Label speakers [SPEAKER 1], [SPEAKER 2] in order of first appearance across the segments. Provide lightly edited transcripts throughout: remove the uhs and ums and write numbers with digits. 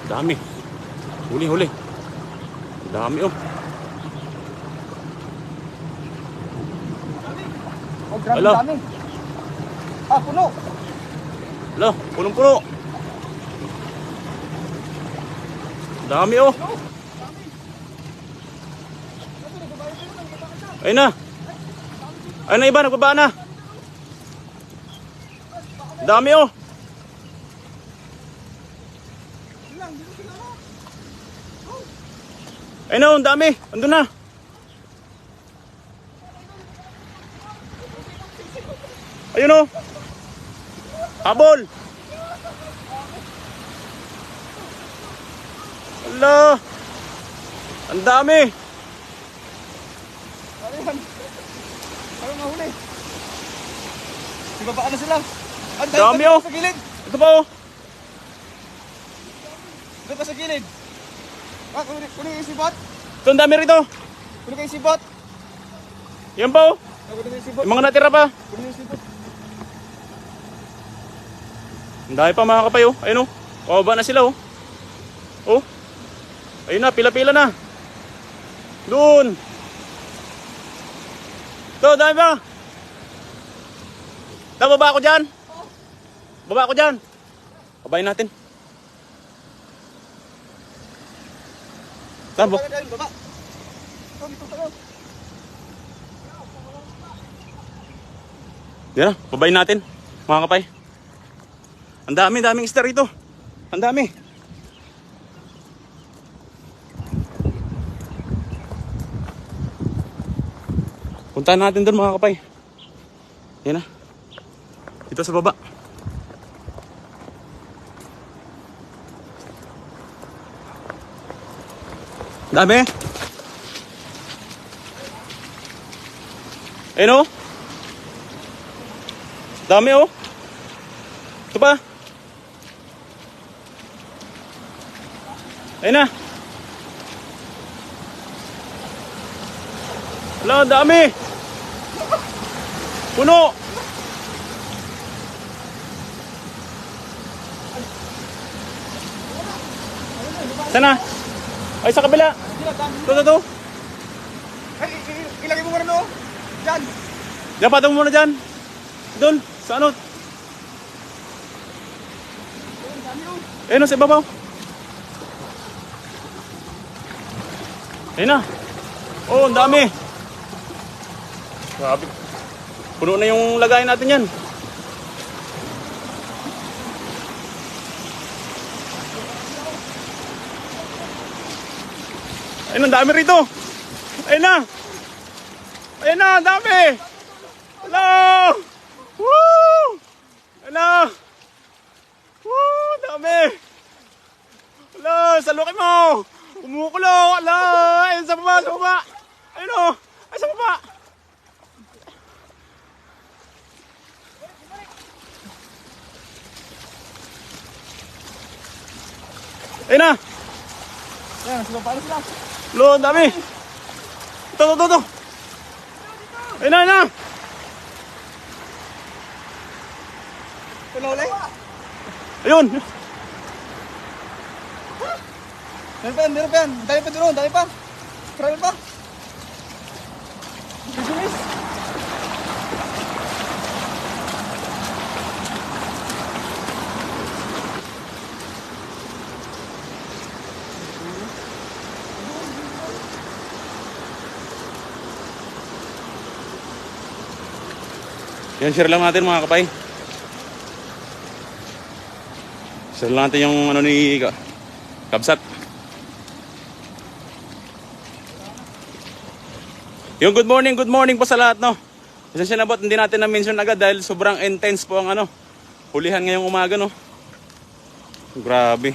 [SPEAKER 1] Dami. Huli, huli. Dami oh.
[SPEAKER 2] Oh, grabe
[SPEAKER 1] Hello.
[SPEAKER 2] dami. Ah, puno.
[SPEAKER 1] Hala, punong-puno. Dami oh. Ayun na. Ayun na iba, nagbaba na. Dami oh. Ayun na, ang dami. Andun na. Ayun oh. Habol. Hala. Ang dami.
[SPEAKER 2] Ano yan? Ano mahuli? Ibabaan na sila. Ang
[SPEAKER 1] Dami, oh.
[SPEAKER 2] Sa gilid.
[SPEAKER 1] Ito pa oh.
[SPEAKER 2] Doon pa sa gilid. Ah, kunin yung sibot.
[SPEAKER 1] Ito ang dami rito.
[SPEAKER 2] Kunin kayo yung sibot.
[SPEAKER 1] Yan pa oh.
[SPEAKER 2] Kunin yung sibot.
[SPEAKER 1] Yung mga natira pa.
[SPEAKER 2] Kunin yung sibot.
[SPEAKER 1] Ang dami pa mga kapay oh. Ayun oh. Pababa na sila oh. Oh. Ayun na, pila-pila na. Doon. Ito, dami pa. Baba ako dyan. Baba ako dyan. Babayin natin. Tabo.
[SPEAKER 2] Baba. Dito tayo.
[SPEAKER 1] Yan na, babayin natin. Mga kapay. Ang daming isda rito. Ang dami. Puntahan natin doon mga kapay. Yan na. Dito sa baba. Dami. Ayun oh. Dami oh. Ito pa. Ayun na. Wala, dami. Puno. Sana? Ay, sa kabila. Ito.
[SPEAKER 2] Ay, ilagay mo muna no. Diyan.
[SPEAKER 1] Diyan, patong muna dyan. Doon, sa ano? Ayun, sa ibabaw. Ayun na. Oh, ang dami. Grabe. Puno na yung lagayan natin yan. Ayun, ang dami rito. Ayun na. Ayun na, ang dami. Hello. Woo! Hello. Woo, dami. Hello, sa laki mo. Kumukulo. Hello. Ayun sa baba, sa baba. Ayun o. Ay, sa baba. Ayun na.
[SPEAKER 2] Ayan, sila paano sila?
[SPEAKER 1] Lo, ang dami. Ito. Ayun na, ayun na.
[SPEAKER 2] Pinuli?
[SPEAKER 1] Ayun.
[SPEAKER 2] Meron pa yan. Dami pa doon, dami pa. Marami pa. Bibilis.
[SPEAKER 1] Yan, share lang natin mga kapay. Share lang natin yung ano ni Kabsat. Yung good morning po sa lahat, no. Pasensya na po, hindi natin na-mention agad dahil sobrang intense po ang ano, hulihan ngayong umaga, no. Grabe.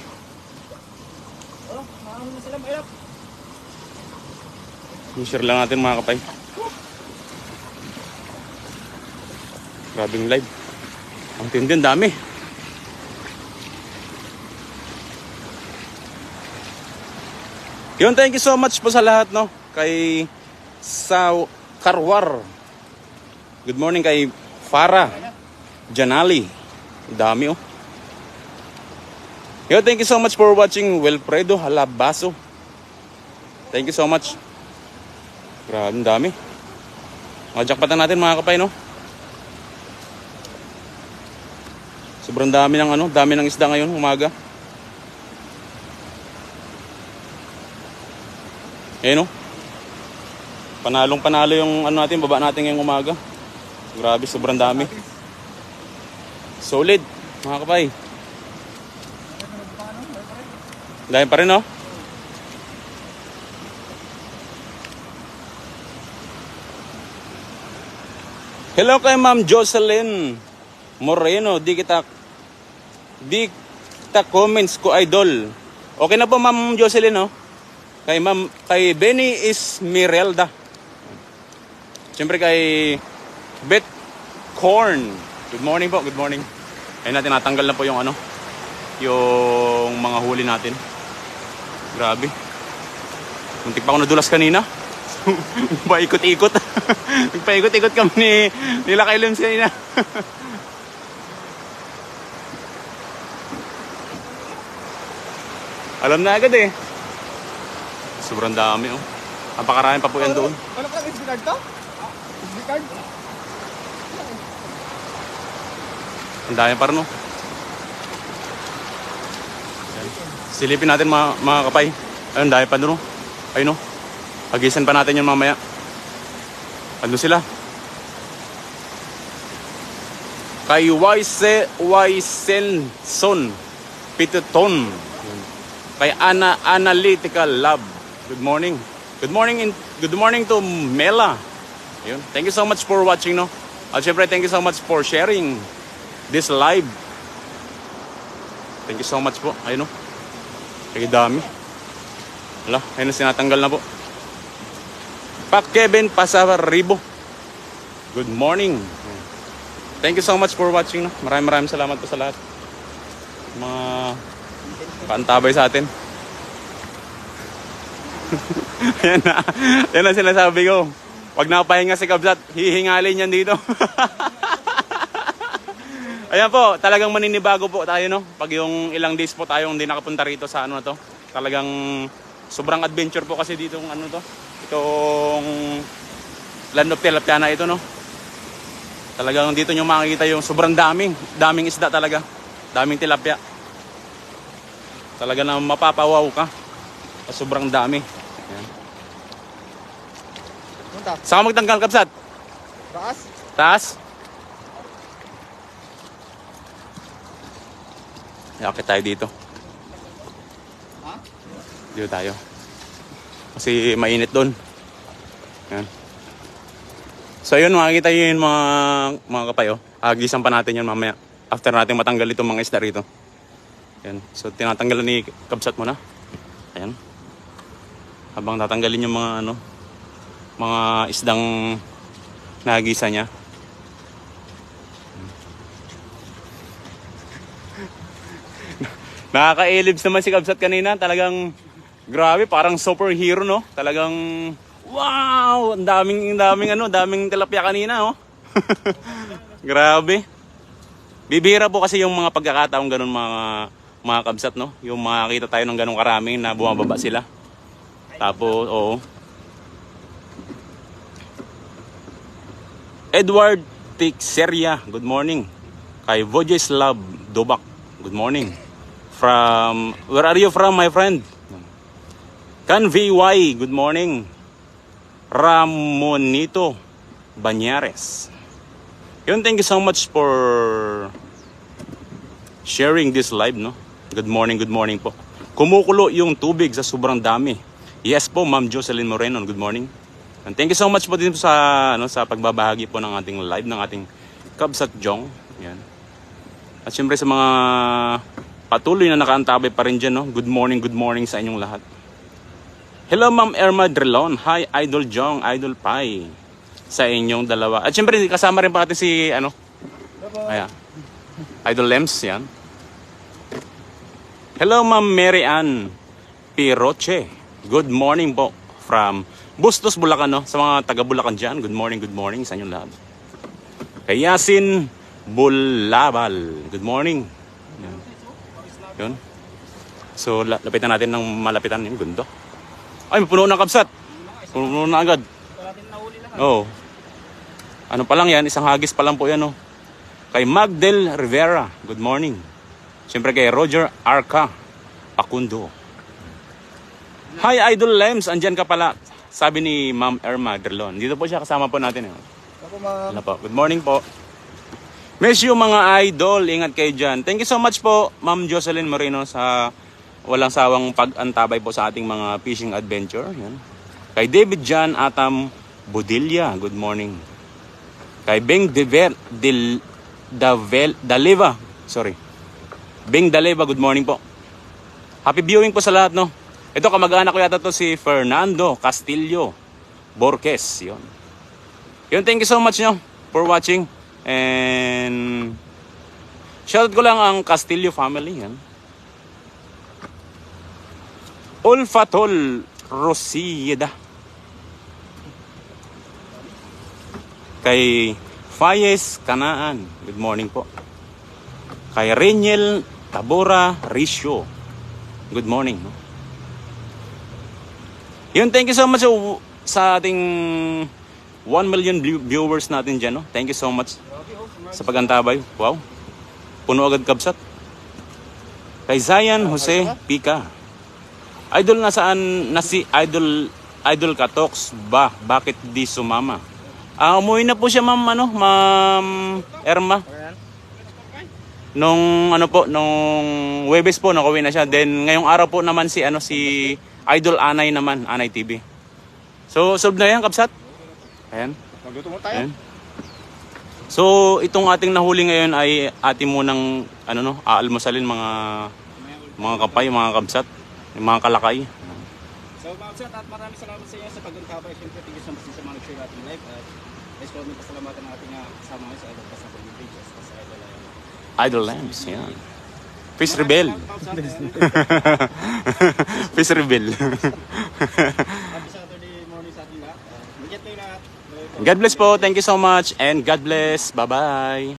[SPEAKER 2] Oh, maano na sila mahirap.
[SPEAKER 1] Share lang natin mga kapay. Grabing live. Ang tindi, ang dami. Yun, thank you so much po sa lahat, no. Kay Karwar. Good morning kay Farah Janali. Dami oh. Yo, thank you so much for watching Wilfredo Halabaso. Thank you so much. Grabe, ang dami. Mga jackpatan natin mga kapay, no? Sobrang dami ng dami ng isda ngayon umaga. Ayun, no? Panalong panalo yung natin, baba natin ngayong umaga. Grabe, sobrang dami. Solid, mga kapay. Dahil pa rin, no? Hello kay Ma'am Jocelyn Moreno. Di kita comments ko, idol. Okay na po, Ma'am Jocelyn, no? Kay Benny Esmeralda. Siyempre kay Beth Corn. Good morning po, good morning. Ayun natin, natanggal na po yung yung mga huli natin. Grabe. Muntik pa ako nadulas kanina. Paikot-ikot. Nagpaikot-ikot kami nila kay Lems kanina. Alam na agad eh. Sobrang dami, oh. Napakarami pa po yan doon.
[SPEAKER 2] Ano ka, SD card to? SD card?
[SPEAKER 1] Ang dami pa rin, oh. Silipin natin mga kapay. Ayun, dami pa doon, oh. Ayun, oh. Hagisan pa natin yun mamaya. Ano sila? Kay Waiselson Pituton. Kay Analytical Lab. Good morning. Good morning to Mela. Ayun. Thank you so much for watching, no? At syempre, thank you so much for sharing this live. Thank you so much po. Ayun, no? Kaya dami. Wala, ayun na, sinatanggal na po. Pak Kevin Pasaribo. Good morning. Thank you so much for watching, no? Maraming salamat po sa lahat. Mga kaantabay sa atin. Yan na sinasabi ko. Wag na pahinga si Kabsat, hihingalin yan dito. Ayan po, talagang maninibago po tayo, no? Pag yung ilang days po tayong hindi nakapunta rito sa na to. Talagang sobrang adventure po kasi dito to. Itong Land of Tilapia na ito, no? Talagang dito nyo makikita yung sobrang daming isda talaga. Daming tilapia. Talaga na mapapawaw ka. Sobrang dami. Ayan. Saan ka magtanggal, Kabsat?
[SPEAKER 2] Taas?
[SPEAKER 1] Taas? Yakit tayo dito.
[SPEAKER 2] Ha?
[SPEAKER 1] Dito tayo. Kasi mainit doon. Ayan. So yun, makikita yun mga kapayo. Hagisan pa natin yun mamaya. After natin matanggal itong mga isda rito. Ayan. So tinatanggalan ni Kabsat mo na. Ayan. Habang tatanggalin yung mga isdang nahagisa niya. Nakaka-elibs naman si Kabsat kanina. Talagang grabe, parang superhero, no? Talagang wow, ang daming tilapia kanina, oh. Grabe. Bibihira po kasi yung mga pagkakataong ganun mga Kabsat, no? Yung makakita tayo ng ganung karaming na bumababa sila. Tapos, oo. Edward Tixeria, good morning. Kay Vojeslav Dobak, good morning. Where are you from, my friend? Kan VY, good morning. Ramonito Banyares. Yun, thank you so much for sharing this live, no? Good morning po. Kumukulo yung tubig sa sobrang dami. Yes po, Ma'am Jocelyn Moreno, good morning. And thank you so much po din sa pagbabahagi po ng ating live, ng ating Kabsat Jong. Yan. At syempre sa mga patuloy na nakaantabay pa rin dyan, no? Good morning sa inyong lahat. Hello, Ma'am Irma Drilon. Hi, Idol Jong, Idol Pai. Sa inyong dalawa. At syempre, kasama rin pa natin si, ayan, Idol Lems, yan. Hello, Ma'am Mary Ann Piroche. Good morning po from Bustos, Bulacan, no? Sa mga taga Bulacan dyan, good morning sa inyong lahat. Kay Yasin Bulabal, good morning. Yan. Yun. So, lapitan natin ng malapitan. Yung gundo. Ay, may puno ng kabsat. Puno na agad.
[SPEAKER 2] Wala din nahuli lang.
[SPEAKER 1] Oo. Ano pa lang yan? Isang hagis pa lang po yan, oh. Kay Magdel Rivera, good morning. Siyempre kay Roger Arca Pacundo. Hi, Idol Lems. Andyan ka pala. Sabi ni Ma'am Irma Derlon. Dito po siya, kasama po natin.
[SPEAKER 2] Ako ma'am.
[SPEAKER 1] Wala po. Good morning po. Miss you mga idol. Ingat kayo dyan. Thank you so much po, Ma'am Jocelyn Moreno, sa walang sawang pag-antabay po sa ating mga fishing adventure. Yan. Kay David Jan Atam Budilla, good morning. Kay Bing Daleva, sorry. Bing Daleva, good morning po. Happy viewing po sa lahat, no? Ito, kamag-anak ko yata to si Fernando Castillo Borges. Yun. Yun, thank you so much, no, for watching. And shoutout ko lang ang Castillo family. Yan. Olfatol Rosieda. Kay Fayez Kanaan, good morning po. Kay Reniel Tabora Risio, good morning. Yun, thank you so much sa ating 1 million viewers natin dyan. No? Thank you so much sa pagantabay. Wow, puno agad kabsat. Kay Zayan Jose Pica. Idol, nasaan na si Idol Katox ba? Bakit di sumama? Umuwi na po siya, Ma'am Irma. Nung Huwebes po nakauwi na siya. Then ngayong araw po naman si Idol Anay naman, Anay TV. So solve na yan, kabsat. Ayan.
[SPEAKER 2] Magluto mo tayo.
[SPEAKER 1] Ayan. So itong ating nahuli ngayon ay ating munang aalmusalin mga kapay, mga kabsat, mga kalakay.
[SPEAKER 2] So ma'am sir, at maraming salamat sa inyo sa pag-untabay. Siyempre, thank you so much sa mga nag-share natin live. At let's go, may pasalamatan ng ating kasama ngayon sa Idol Kasama ng Pages. Sa
[SPEAKER 1] Idol Lamps, yan. Fish Rebel. Fish Rebel.
[SPEAKER 2] Happy Saturday morning sa ating lahat. Mag-get kayo lahat.
[SPEAKER 1] God bless po. Thank you so much. And God bless. Bye-bye.